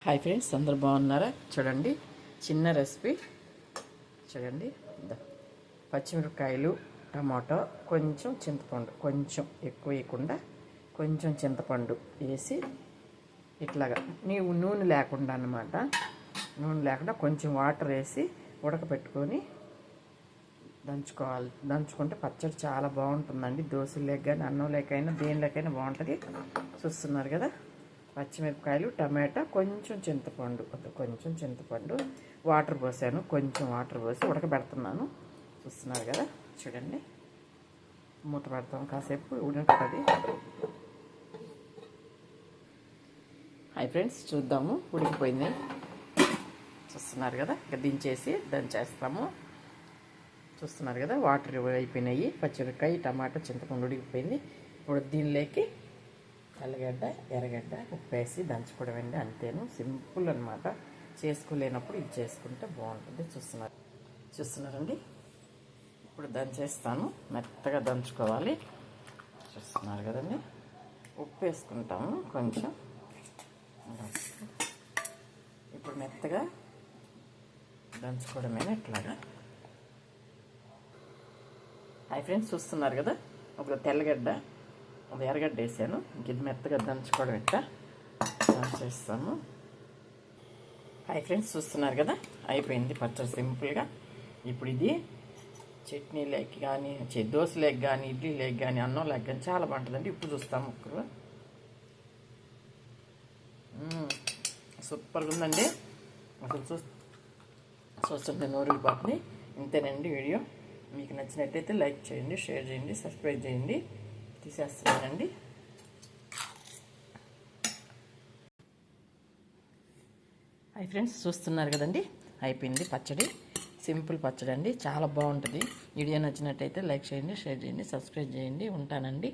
Hi friends, అందరు బాగున్నారా? చూడండి, చిన్న రెసిపీ చూడండి. పచ్చిమిరపకాయలు, టమాటో, కొంచెం చింతపండు, కొంచెం ఎక్కువ వేయకుండా కొంచెం చింతపండు వేసి ఇట్లాగా నూనె లేకుండా అన్నమాట. నూనె లేకుండా కొంచెం వాటర్ వేసి ఉడకపెట్టుకొని దంచుకోవాలి. దంచుకుంటే పచ్చడి చాలా బాగుంటుందండి. దోశలేక కానీ అన్నం లేకైనా దేనిలోకైనా బాగుంటుంది. చూస్తున్నారు కదా, పచ్చిమిరపకాయలు, టమాటా, కొంచెం చింతపండు వాటర్ పోసాను. కొంచెం వాటర్ పోసి ఉడకబెడుతున్నాను. చూస్తున్నారు కదా, చూడండి. మూత పెడతాం, కాసేపు ఉడుకుతుంది. హాయ్ ఫ్రెండ్స్, చూద్దాము. ఉడికిపోయింది. చూస్తున్నారు కదా, ఇక దించేసి దంచేస్తాము. చూస్తున్నారు కదా, వాటర్ అయిపోయినాయి. పచ్చిమిరపకాయ, టమాటా, చింతపండు ఉడికిపోయింది. ఇప్పుడు దీనిలోకి తెల్లగడ్డ, ఎర్రగడ్డ, ఉప్పు వేసి దంచుకోవడం అండి. అంతేను, సింపుల్ అనమాట. చేసుకోలేనప్పుడు ఇది చేసుకుంటే బాగుంటుంది. చూస్తున్నారండి, ఇప్పుడు దంచేస్తాను. మెత్తగా దంచుకోవాలి. చూస్తున్నారు కదండి. ఉప్పు వేసుకుంటాము కొంచెం. ఇప్పుడు మెత్తగా దంచుకోవడమేనా ఇట్లాగా. హాయ్ ఫ్రెండ్స్, చూస్తున్నారు కదా, ఒక తెల్లగడ్డ, ఒక ఎర్రగడ్డ వేసాను. ఇంక ఇది మెత్తగా దంచుకోవడం ఇట్లా దంచేస్తాము. హాయ్ ఫ్రెండ్స్, చూస్తున్నారు కదా, అయిపోయింది పచ్చడి సింపుల్గా. ఇప్పుడు ఇది చట్నీ లేక కానీ, దోశ లేక కానీ, ఇడ్లీ లేక కానీ, అన్నం లేక కానీ చాలా బాగుంటుందండి. ఇప్పుడు చూస్తాము ముక్కలు. సూపర్గా ఉందండి. అసలు చూస్తుంటే నోరుపోతుంది. ఇంతేనండి వీడియో. మీకు నచ్చినట్టయితే లైక్ చేయండి, షేర్ చేయండి, సబ్స్క్రైబ్ చేయండి. తీసేస్తున్నానండి. హాయ్ ఫ్రెండ్స్, చూస్తున్నారు కదండి, అయిపోయింది పచ్చడి. సింపుల్ పచ్చడి అండి, చాలా బాగుంటుంది. వీడియో నచ్చినట్టయితే లైక్ చేయండి, షేర్ చేయండి, సబ్స్క్రైబ్ చేయండి. ఉంటానండి.